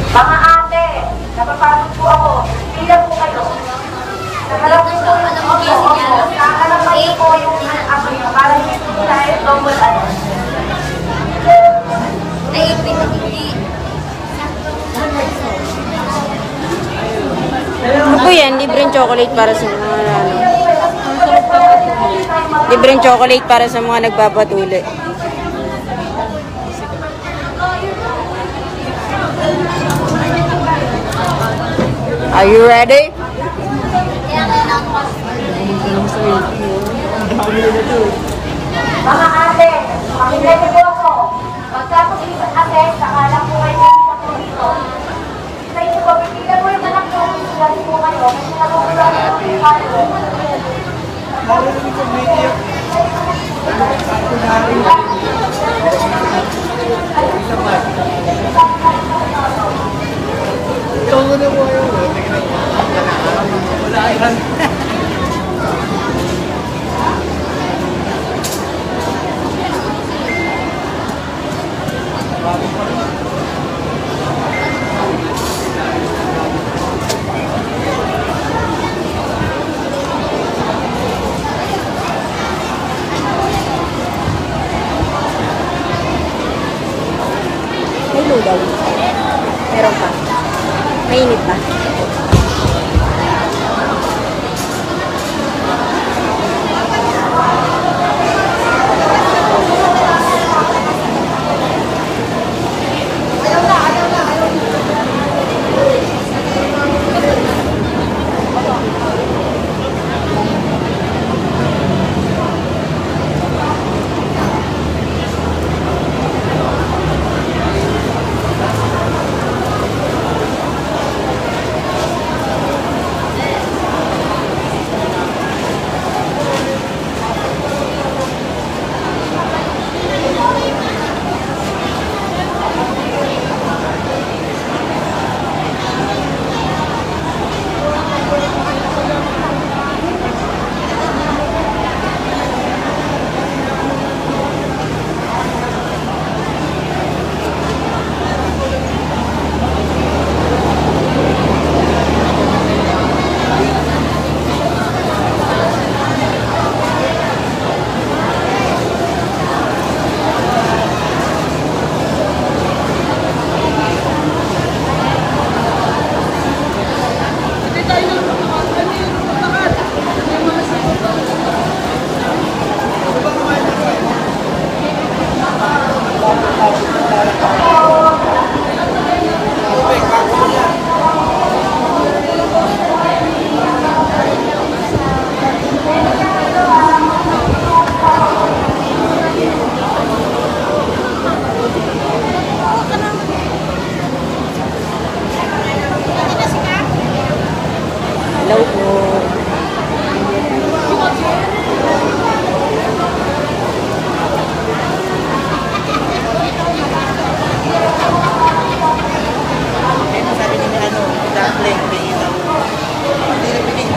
Mga ate, napapagod po ako. Pila po kayo. Nakalap po po yung nakalap po yung aking para hindi tayo double ano. Ano po yan? Libreng chocolate para sa mga ano. Libreng chocolate para sa mga nagpapatuli. Are you ready? Mga ate, pakinggan niyo po ako. Pagkatapos ate, sakala po kayo dito po dito. Sa inyo po, pipila po yung anak ko. Galing po kayo. Kasi nakukulang po yung kayo. Ito na po yun. Wala yan. May lugaw. Meron pa. Mainit pa. Hello po. Sabi niya ano, dumpling, may ilaw. Hindi na pinig.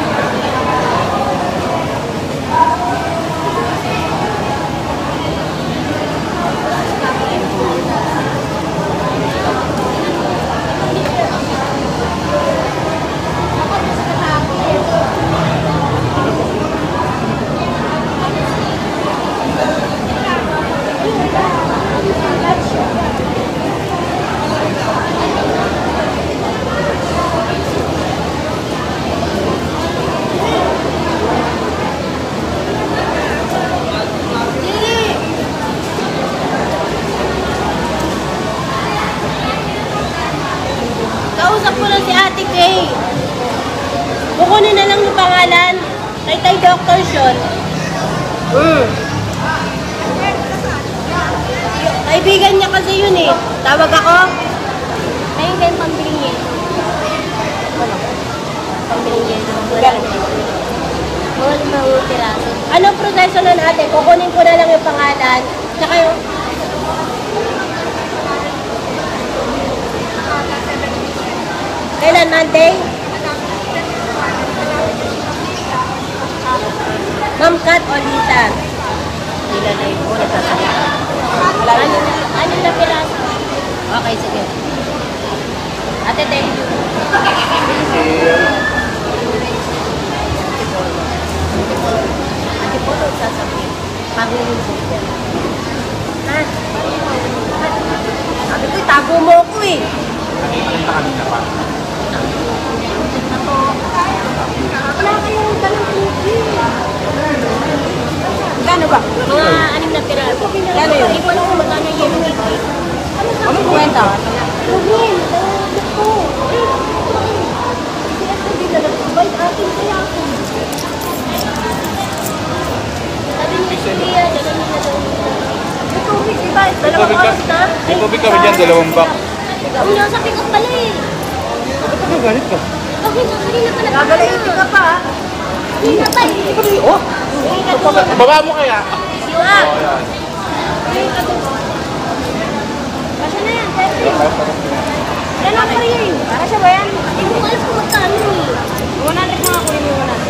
Kausap ko lang si Ate Kay. Kukunin na lang yung pangalan kay Dr. Sean. Kaibigan niya kasi yun eh. Tawag ako. Ayun kayo pambiling yun. Pambiling yun. Wala mahutira. Anong proseso na natin? Kukunin ko na lang yung pangalan. Tsaka yung Tay? Ma'am Kat o Lisa? Sila na yun po, nagsasalita. Ano na piraso? Okay, sige. Ate Tay. Ate po, sasabihin. Pag-uusap yan. Ha? Sabi ko, itago mo ako eh. Wala kayong dalang tubig. Gano ba? Mga 6 na piraso. Gano yun? Hindi ko alam kung magkano yung ticket. Ano kwenta? Tubig. Ito. Kasi ito, bay atin kaya ako. Sabi ni Sophia, dalang nila daw nila. May tubig, diba? Dalawang oras na. May tubig kami dyan, 2 box. Ang niya sa pick up pala eh. Ba't nagagalit ka? Okay, kanina pa nag- Gagalayin ka pa, ha? Kanina pa eh. Oh! Baba mo kaya? Siwa. Pasya na yan, 30. Yan ang rin. Para siya ba yan? Hindi mo alam kung magkano eh. 100 mga kunin mo 100.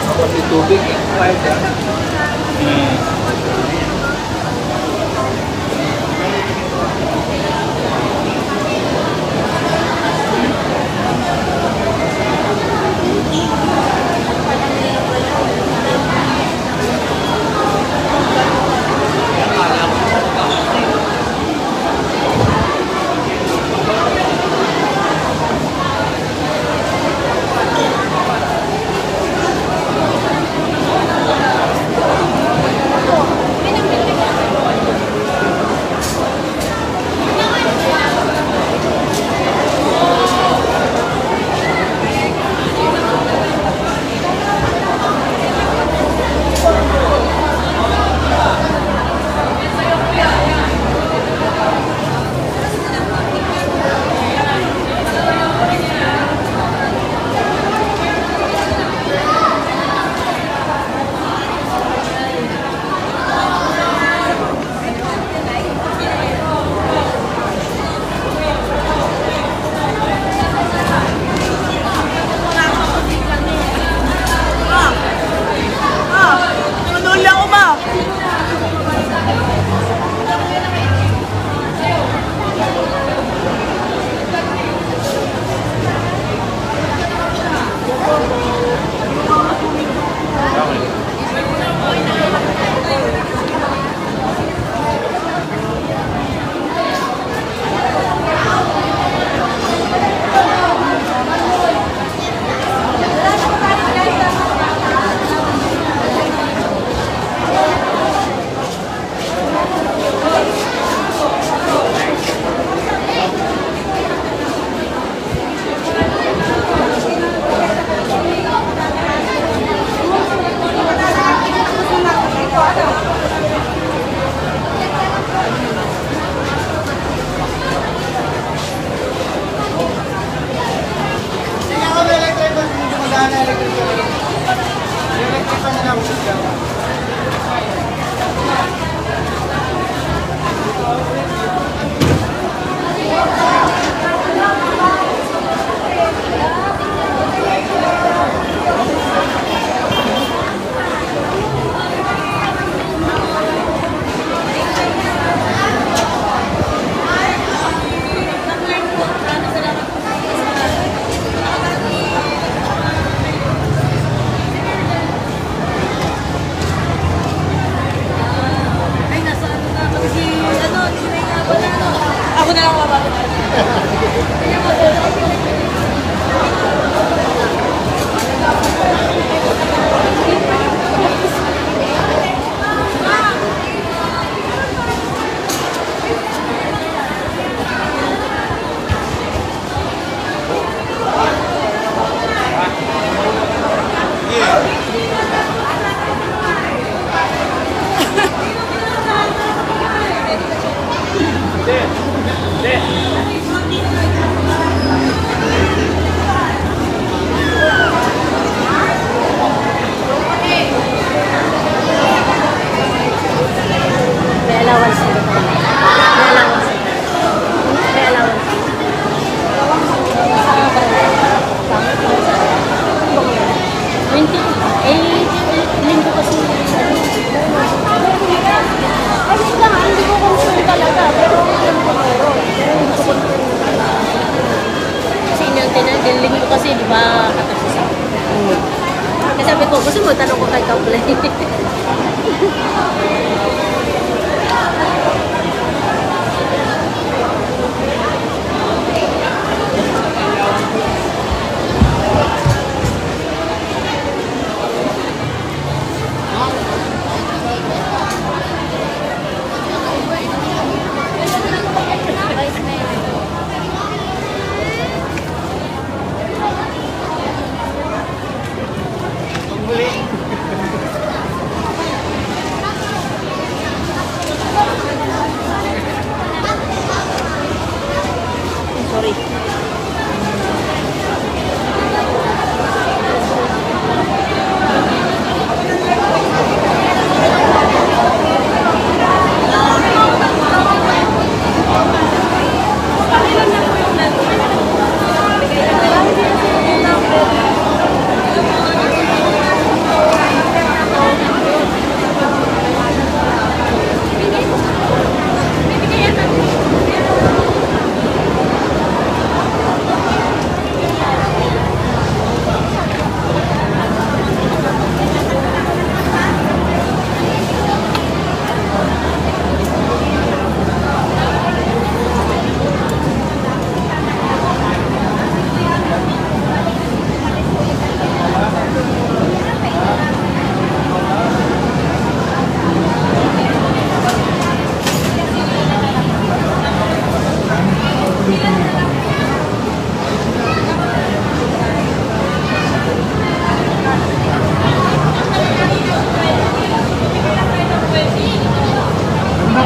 Kapag may tubig, kahit yan.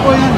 po yan.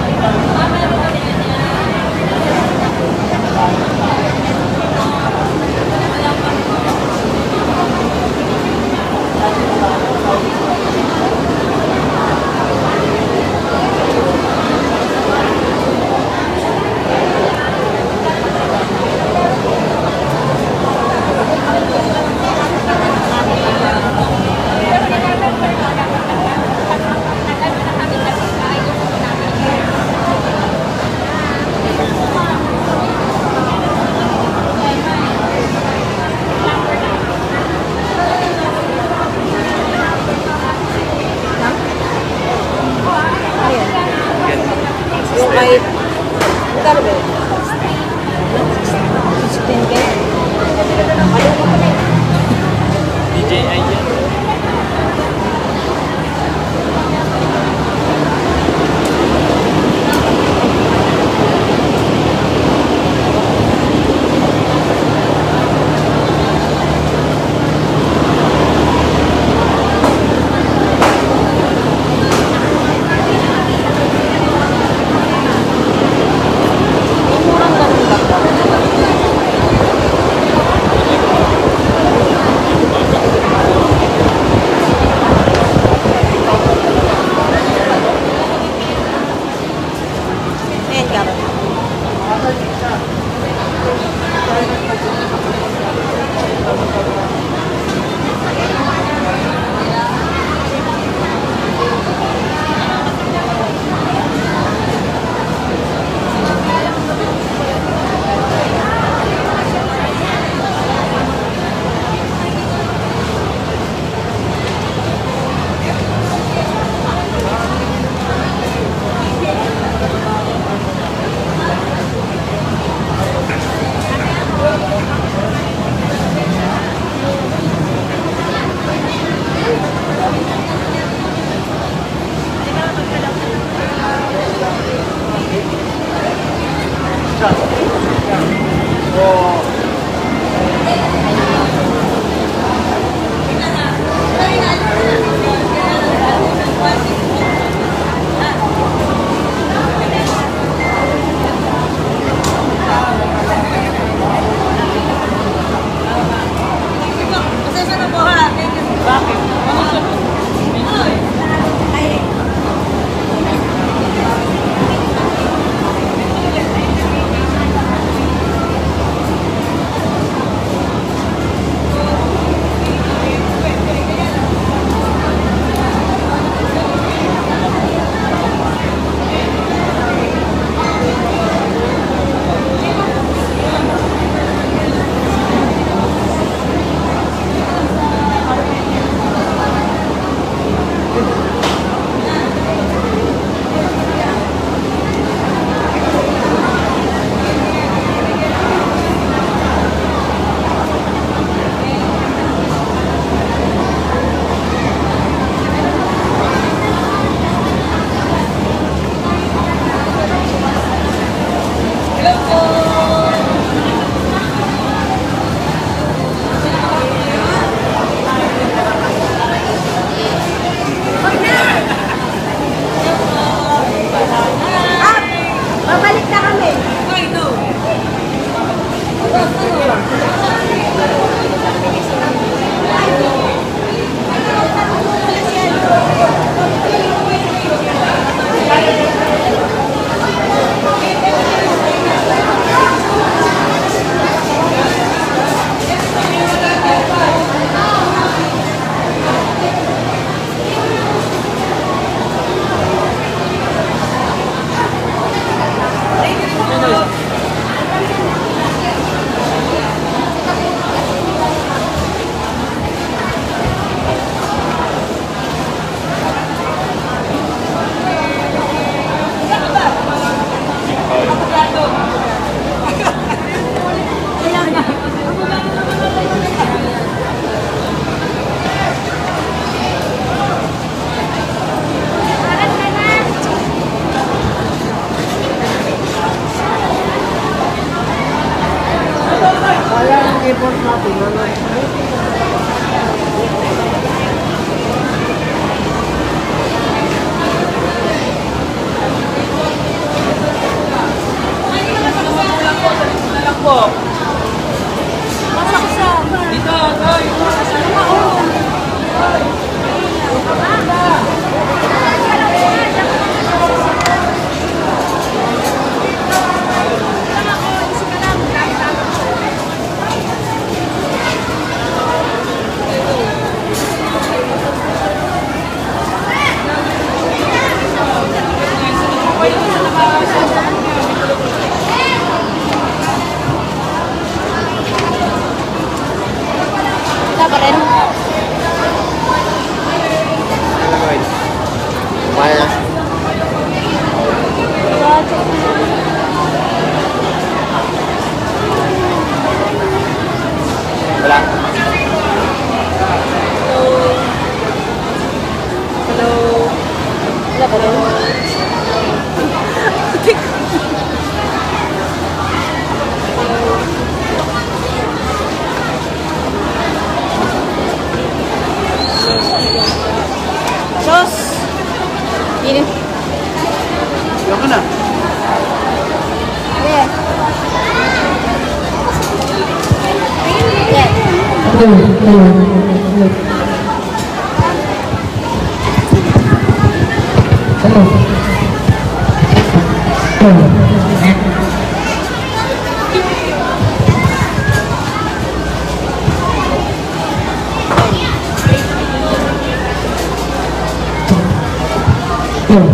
Yung kahit... Magkano ba yun? 16K? DJI yan. Yung murang ganun lang ba? Wala pa rin. Kaya. Wala. Hello. Wala pa rin. Sos. Ini. Yung ka na. Yeah. Yeah. Yung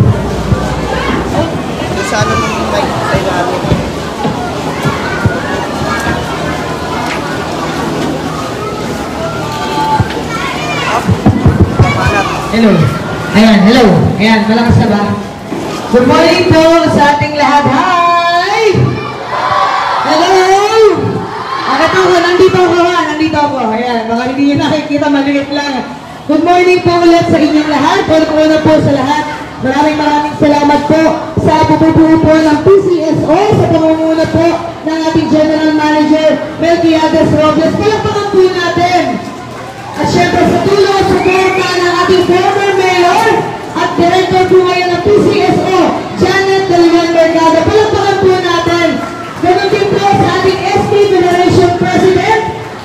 sa ano ng mic sa ilalim. Up. Pamanat. Hello. Ayan, hello. Ayan, malakas na ba? Good morning po sa ating lahat. Hi! Hello! Ito ko, nandito ako ha, nandito ako. Ayan, baka hindi nyo nakikita, maliit lang. Good morning po ulit sa inyong lahat. Una po sa lahat. Maraming salamat po sa bububuo po ng PCSO sa pangunguna po ng ating General Manager, Melquiades Robles. Palakpakan po natin. At syempre sa tulong at suporta ng ating former mayor at director po ngayon ng PCSO, Janet Dalian Mercado. Palakpakan po natin. Ganun din po sa ating SK Federation President,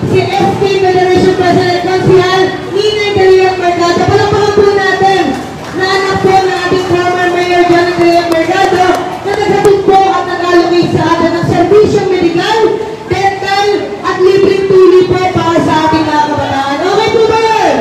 si SK Federation President Consihal Nina Dalian Mercado. Palakpakan po natin na anak po ng ating former mayor Janet Dalian Mercado na naghatid po at nag-allocate sa atin ng serbisyong medikal, dental at libreng tuli po para sa ating mga kabataan. Okay po ba yun?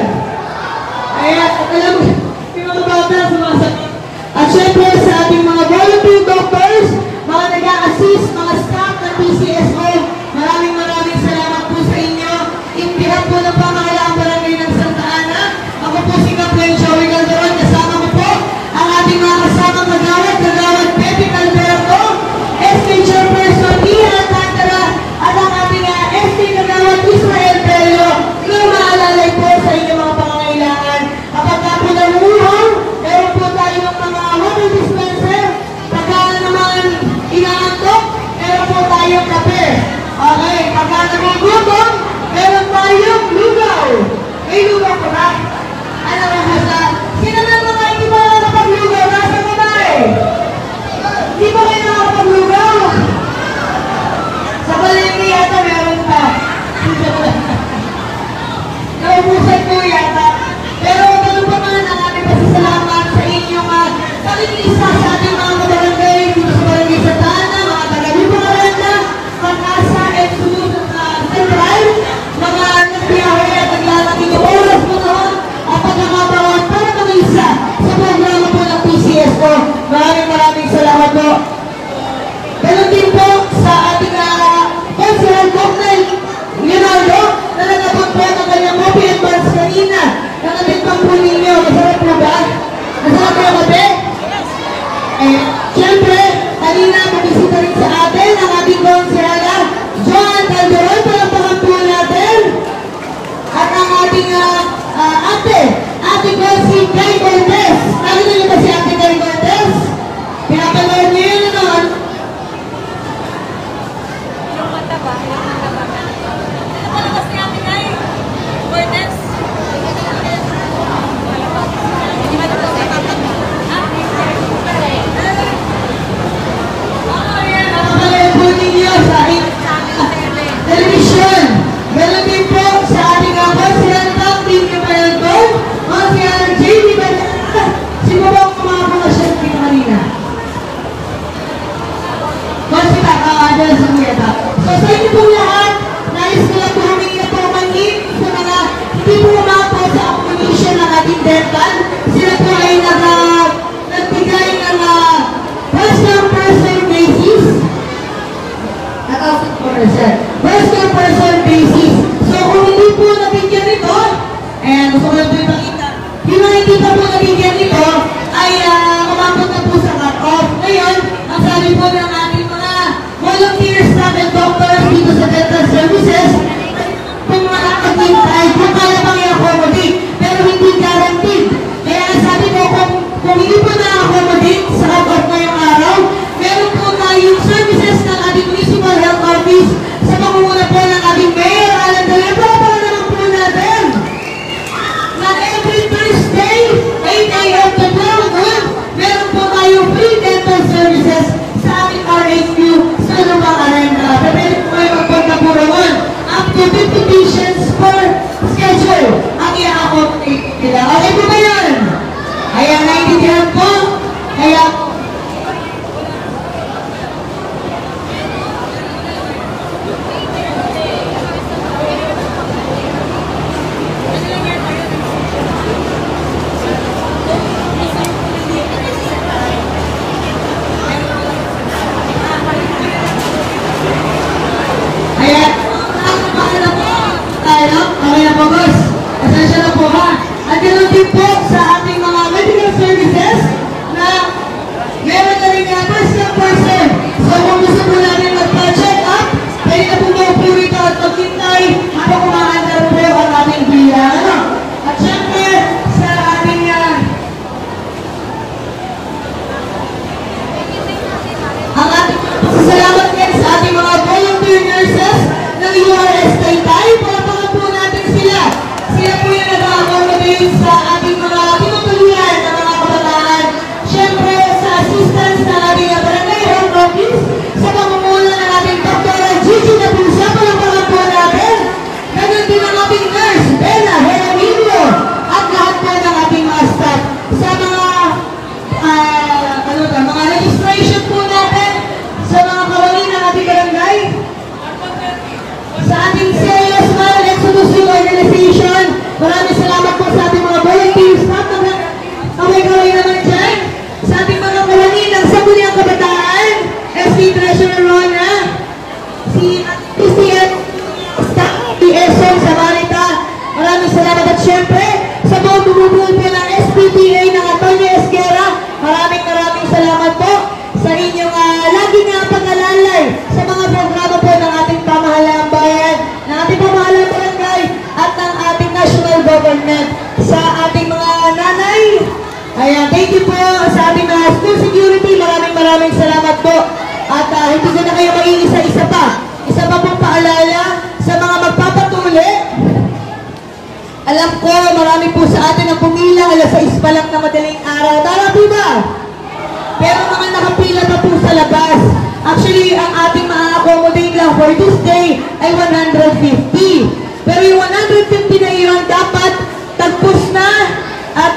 Ayan, alam mo, yung mga bata sumasagot. At syempre sa ating mga volunteer doctors, mga nag-a-assist, mga staff ng PCSO, maraming salamat po sa inyo. Impihan po ng pangangailangan barangay ng Santa Ana. Ako po si Captain Joey Calderon, kasama ko po ang ating mga kasamang kagawad Pepe Calderto, SK Chairperson Ian Alcantara, at ang ating SK kagawad Israel Tello, na maalalay po sa inyong mga pangangailangan. Kapag po namuhang, meron po tayo ng mga water dispenser, pagka naman inaantok, meron po tayong kape. Okay, pagka nagugutom, meron tayong lugaw. May lugaw po ba? Ano ba hasa? Sino na mga hindi ba nakapaglugaw? Nasa babae? Hindi ba kayo nakapaglugaw? Sa palengke yata meron pa. Naubusan ko yata. Pero ganun pa man ang ating pasasalamat sa inyong pakikisa sa ating mga barangay dito sa barangay Santa Ana, mga taga-Lupa Aranda, Pag-asa, and Sumunod Central, mga nagbiyahe at naglalaking yung oras mo noon at pagkakabawat para mag-isa sa programa po ng PCSO. Maraming salamat po. Ganun din po sa ating Councilor Cocknell Leonardo na nagabot po ng kanyang coffee advance kanina. Nakatikpang po ninyo. Masarap po ba? Masarap po kape? Siyempre, kanina magbisita rin sa atin ang ating Councilor Joan Calderon. Palakpakan po natin. At ang ating ate ko si Kay Cortez. Nakita niyo ba si ate Kay Cortez? Pinapanood niyo yun noon. Yung mata ba? Yung mata ba? Ano pa naman si Ate Kay? Cortez? Hindi ba ito sa kapag? Ha? po ng ating mga volunteers natin, doctors dito sa dental services. Kung makakatintay, kung kaya pang i-accommodate, pero hindi guaranteed. Kaya sabi ko, kung hindi po na-accommodate sa abot ngayong araw, meron po tayong services ng ating municipal health office sa pangunguna po ng ating mayor, Alan Dolebro. Para naman po natin na every Thursday, 8 a.m. to 12 noon, meron po tayong free dental services sa ating RHQ sa Lumang Arena. Pwede po kayo magpunta po naman. Up to 50 patients per schedule ang i-accommodate nila. Okay po ba yan? Ayan, naiintindihan po. Kaya okay na po, boss. Pasensya na po ha. At ganoon din po sa ating mga medical services na meron na rin nga first person. So kung gusto po natin magpa-check up, pwede na po maupo rito at maghintay habang kumaandar po ang ating bilang. Ano? At syempre, sa ating ang ating pasasalamat din sa ating mga volunteer nurses ng URS Taytay. Palapakan po natin sila. Sila po yung nag-accommodate sa ating mga tinutuluyan ng mga kabataan. Siyempre, sa assistance ng ating barangay health office, sa pamumulan ng ating Dr. Gigi Nabusa. Palapakan po natin. Ganun din ang ating nurse, Bella Heramilio, at lahat po ng ating mga staff. Sa mga registration po natin, sa mga kawali ng ating barangay, sa ating serious man Exodus Youth Organization, maraming salamat po sa ating mga volunteers na kaway-kaway naman dyan, sa ating mga kawali ng Sangguniang Kabataan, SC Treasurer Rona, si PCN Staff, PSO Samarita, maraming salamat at syempre, sa buong bumubuo po ng SPTA ng Antonio Esguera, maraming salamat po sa inyong lagi nga pag-alalay sa mga programa po ng ating pamahalaan bayan, ng ating pamahalaan barangay at ng ating national government. Sa ating mga nanay, ayan, thank you po sa ating mga school security, maraming salamat po. At hindi ko na kayo mag-iisa-isa pa. Isa pa pong paalala sa mga magpapatuli. Alam ko, marami po sa atin ang pumila, alas 6 pa lang na madaling araw. Tara po ba? Pero mga nakapila pa po sa labas. Actually, ang ating ma-accommodate lang for this day ay 150. Pero yung 150 na yun, dapat tagpos na at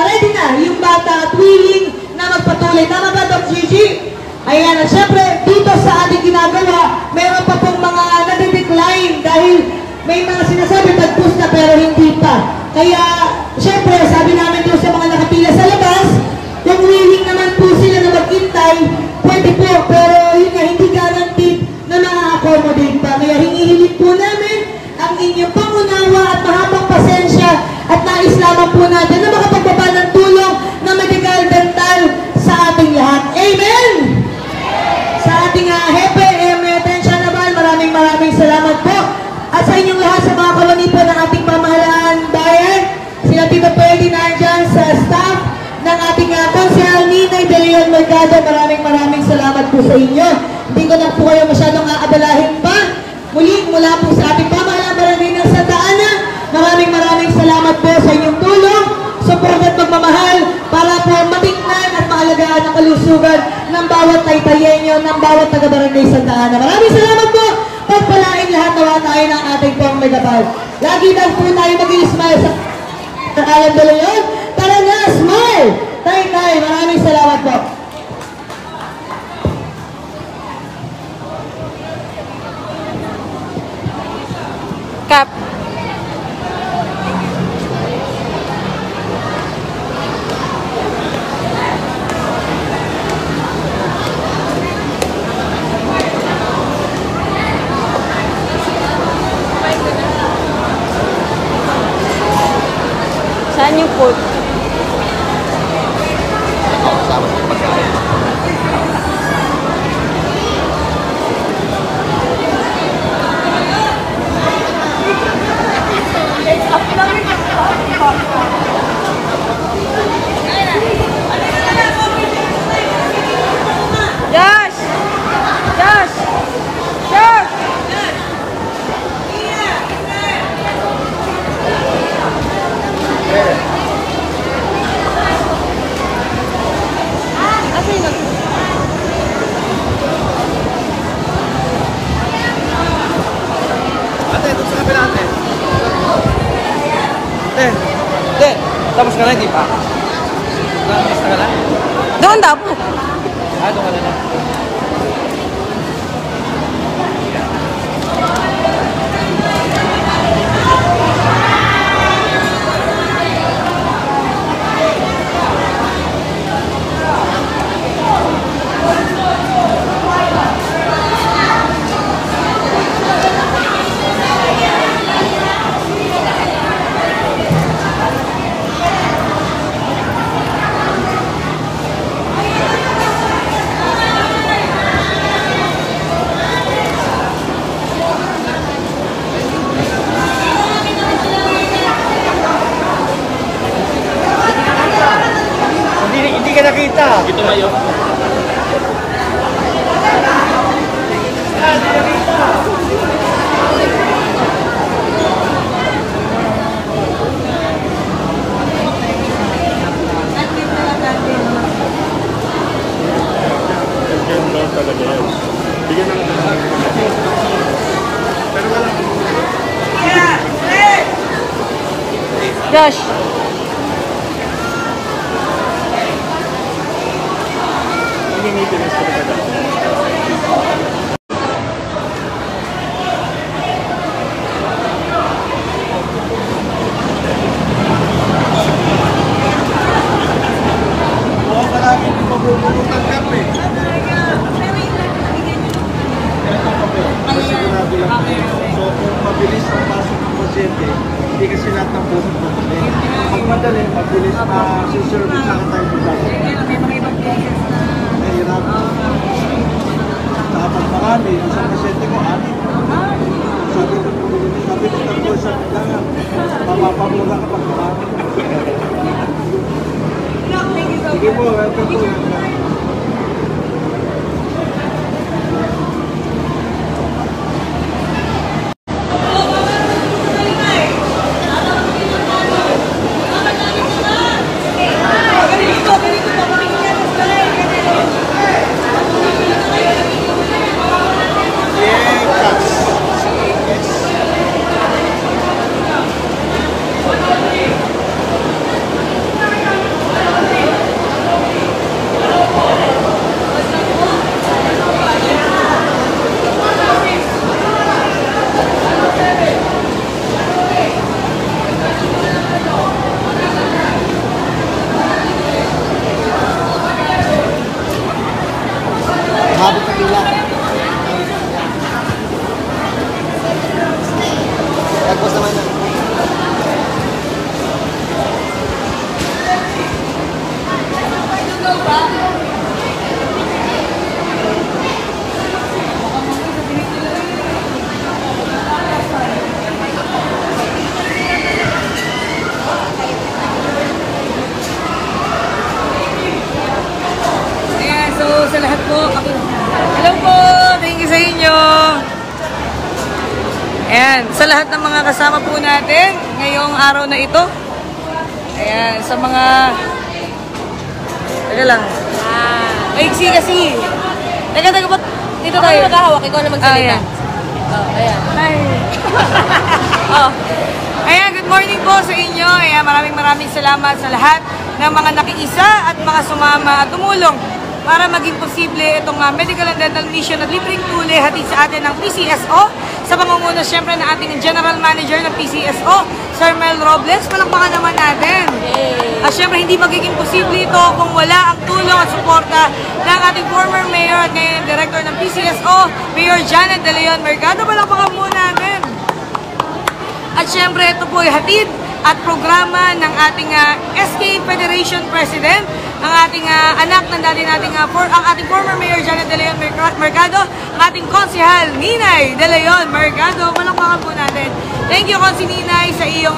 ready na yung bata at willing na magpatuloy. Tama ba, Dr. Gigi? Ayan, at syempre, dito sa ating ginagawa, meron pa pong mga nade-decline dahil may mga sinasabi tagpos na pero hindi pa. Kaya, syempre, sabi namin doon sa mga nakapila sa labas, kung willing naman po sila na maghintay, pwede po, pero yun nga, hindi guaranteed na ma-accommodate pa. Kaya hinihiling po namin ang inyong pangunawa at mahabang pasensya at nais lamang po natin na makapagbaba ng tulong na medical dental sa ating lahat. Amen! Sa ating Hepe, Tension Naval, maraming salamat po. At sa inyong lahat, sa mga kawani po ng ating pamahalaan bayan, sila Tito Pwede nandyan sa staff ng ating Konsehal Ninay De Leon Mercado, maraming salamat po sa inyo. Hindi ko na po kayo masyadong aabalahin pa. Muli, mula po sa ating pamahalaan barangay ng Santa Ana, maraming salamat po sa inyong tulong, support at magmamahal para po matingnan at maalagaan ang kalusugan ng bawat Taytayenyo, ng bawat taga-barangay Santa Ana. Maraming salamat po. Pagpalain lahat nawa tayo ng ating pong megapal. Lagi daw po tayo mag-i-smile sa Alan De Leon. Tara na, smile! Tay, maraming salamat po. Kap. Saan yung food? Tapos ka na, hindi pa? Tapos ka na? Doon daw po. Doon ka na lang. Hindi ka nakita. Ito mayo. Josh. So kung mabilis ang pasok ng pasyente, hindi kasi lahat ng puso madali. Pag madali, mabilis na si-service lang tayo dito. Nahirap. Saka pag marami, isang pasyente ko, anin. Sabi ko tatlo sa kailangan. Mamapamura ka pag marami. Sige po, welcome po. Habot sa pila. Tapos naman na. Ayan, so sa lahat po, hello po, thank you sa inyo. Ayan, sa lahat ng mga kasama po natin ngayong araw na ito. Ayan, sa mga, teka lang, maiksi kasi. Teka, ba't dito tayo? Ako maghahawak, ikaw na magsalita. Ayan. Ayan. Hi. Ayan, good morning po sa inyo. Ayan, maraming salamat sa lahat ng mga nakiisa at mga sumama at tumulong para maging posible itong medical and dental mission at libreng tuli hatid sa atin ng PCSO sa pangunguna siyempre ng ating General Manager ng PCSO, Sir Mel Robles. Palakpakan naman natin. At siyempre hindi magiging posible ito kung wala ang tulong at suporta ng ating former Mayor at ngayon Director ng PCSO, Mayor Janet De Leon Mercado. Palakpakan po natin. At siyempre ito po ay hatid at programa ng ating SK Federation President, ang ating anak ng dati nating ang ating former Mayor Janet De Leon Mercado, ang ating konsehal Ninay De Leon Mercado. Palakpakan po natin. Thank you, Konsi Ninay, sa iyong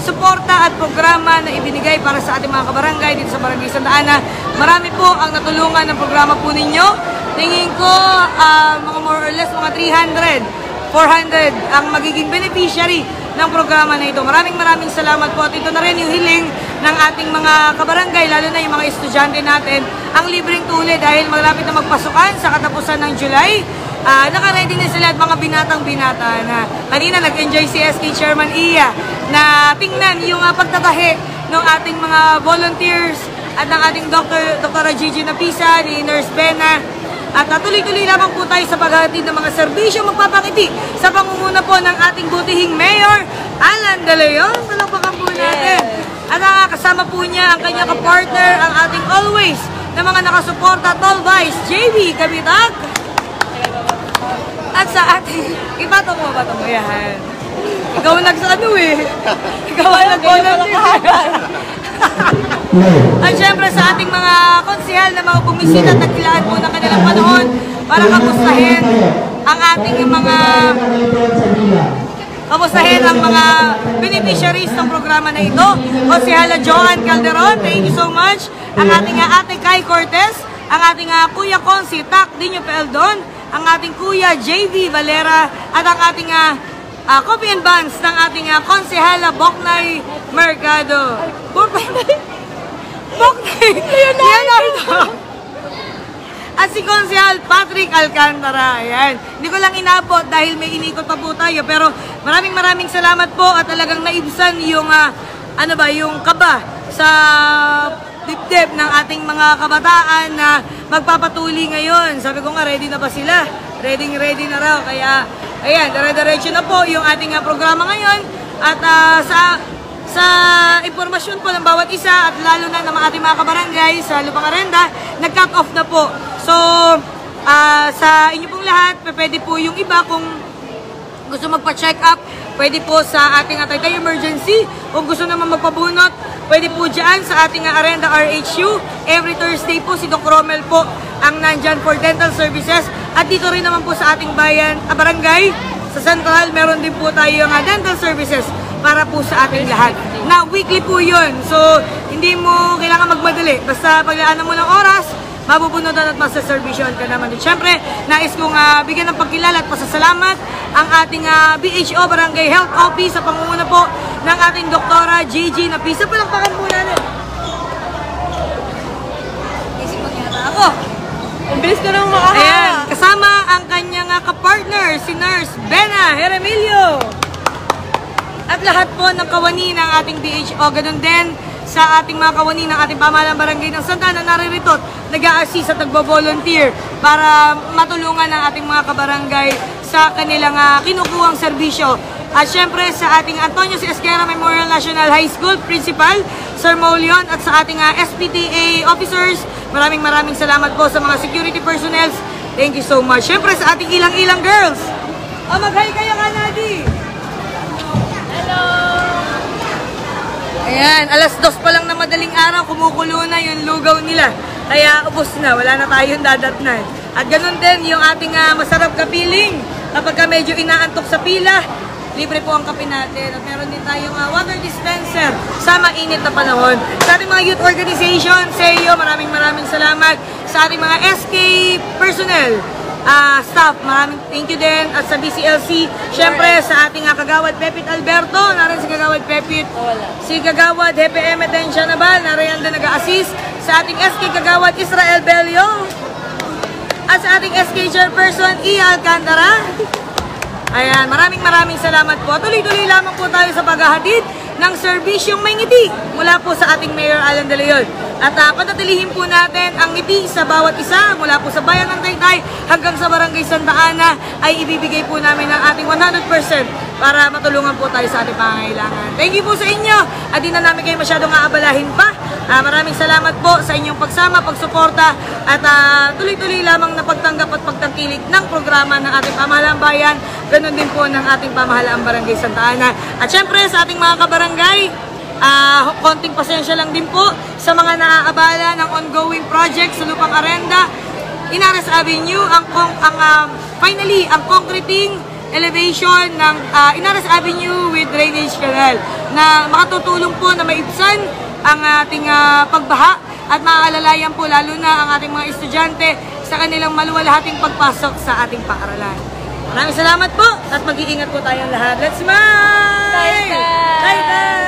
suporta at programa na ibinigay para sa ating mga kabarangay dito sa Barangay Santa Ana. Marami po ang natulungan ng programa po ninyo. Tingin ko mga more or less mga 300, 400 ang magiging beneficiary ng programa na ito. Maraming salamat po. At ito na rin yung hiling ng ating mga kabarangay, lalo na yung mga estudyante natin, ang libreng tuli dahil malapit na magpasukan sa katapusan ng July. Naka-ready na sila at mga binatang-binata na kanina nag-enjoy si SK Chairman Iya na tingnan yung pagtatahi ng ating mga volunteers at ng ating Dr. Gigi Napisa, ni Nurse Bena. At tuloy-tuloy lamang po tayo sa paghahatid ng mga serbisyo magpapangiti sa pangunguna po ng ating butihing Mayor Alan De Leon. Palakpakan po natin. At kasama po niya ang kanyang kapartner, ang ating always na mga nakasuporta, Tall Vice, JB Kabitag. At sa ating, ibato mo, yan. Ikaw Ikaw ang nag-volunteer. At syempre sa ating mga konsehal na mga bumisita at nagkilaan po ng kanilang panahon para kamustahin ang ating mga beneficiaries ng programa na ito. Konsehala Joan Calderon, thank you so much. Ang ating ate Kai Cortez, ang ating Kuya Consi Tak Dinyo Peldon, ang ating Kuya JV Valera, at ang ating copy and buns ng ating konsehala Boknay Mercado. Boknay Leonardo. At si Konsehal Patrick Alcantara. Ayan. Hindi ko lang inabot dahil may inikot pa po tayo. Pero maraming salamat po at talagang naibsan yung, yung kaba sa dibdib ng ating mga kabataan na magpapatuli ngayon. Sabi ko nga, ready na ba sila? Ready na raw. Kaya, ayan, dire-diretso na po yung ating programa ngayon. At sa impormasyon po ng bawat isa at lalo na ng ating mga kabarangay sa Lupang Arenda, nag-cut off na po. So, sa inyo pong lahat, pwede po yung iba kung gusto magpa-check up, pwede po sa ating Taytay Emergency. Kung gusto naman magpabunot, pwede po dyan sa ating Arenda RHU. Every Thursday po, si Doc Romel po ang nandyan for dental services. At dito rin naman po sa ating barangay, sa Central, meron din po tayo yung dental services para po sa ating lahat. Na weekly po yun. So, hindi mo kailangan magmadali. Basta paglaan mo ng oras, mabubunutan at masaservisyon ka naman din. Siyempre, nais kong bigyan ng pagkilala at pasasalamat ang ating BHO Barangay Health Office sa pangunguna po ng ating Doktora Gigi Napisa. Palakpakan po natin. Isip mo yata ako. Ang bilis ko nang makaha. Ayan, kasama ang kanyang kapartner, si Nurse Bena Heremilio. At lahat po ng kawani ng ating BHO, ganun din sa ating mga kawani ng ating pamahalang barangay ng Santa na naririto, nag-a-assist at nagbo-volunteer para matulungan ang ating mga kabarangay sa kanilang kinukuhang serbisyo. At syempre sa ating Antonio C. Esquera Memorial National High School Principal, Sir Maulion, at sa ating SPTA officers, maraming salamat po sa mga security personnel. Thank you so much. Syempre sa ating ilang-ilang girls. Mag-hi kayo ka, Nadi! Ayan, alas 2 pa lang na madaling araw, kumukulo na yung lugaw nila. Kaya ubos na, wala na tayong dadatnan. At ganun din yung ating masarap kapiling. Kapag medyo inaantok sa pila, libre po ang kape natin. At meron din tayong water dispenser sa mainit na panahon. Sa ating mga youth organization, SEO, maraming salamat. Sa ating mga SK personnel, staff, maraming thank you din. At sa BCLC, syempre sa ating kagawad Pepit Alberto, narin si kagawad Pepit, si kagawad HPM Atensya Nabal, narin din nag-a-assist. Sa ating SK kagawad Israel Belio, at sa ating SK chairperson Ia Alcantara. Ayan, maraming salamat po. Tuloy-tuloy lamang po tayo sa paghahatid ng serbisyong may ngiti mula po sa ating Mayor Alan De Leon. At patatilihin po natin ang ngiti sa bawat isa mula po sa bayan ng Taytay hanggang sa barangay Santa Ana ay ibibigay po namin ang ating 100% para matulungan po tayo sa ating pangangailangan. Thank you po sa inyo at di na namin kayo masyadong aabalahin pa. Maraming salamat po sa inyong pagsama, pagsuporta at tuloy-tuloy lamang na pagtanggap at pagtangkilik ng programa ng ating pamahalaan bayan, ganun din po ng ating pamahalaan barangay Santa Ana. At syempre sa ating mga kabarangay, konting pasensya lang din po sa mga naaabala ng ongoing project sa Lupang Arenda. Inares Avenue, finally, ang concreting elevation ng Inares Avenue with drainage canal na makatutulong po na maibsan ang ating pagbaha at maaalalayan po lalo na ang ating mga estudyante sa kanilang maluwalhating pagpasok sa ating paaralan. Maraming salamat po at mag-iingat po tayong lahat. Let's smile! Taytay!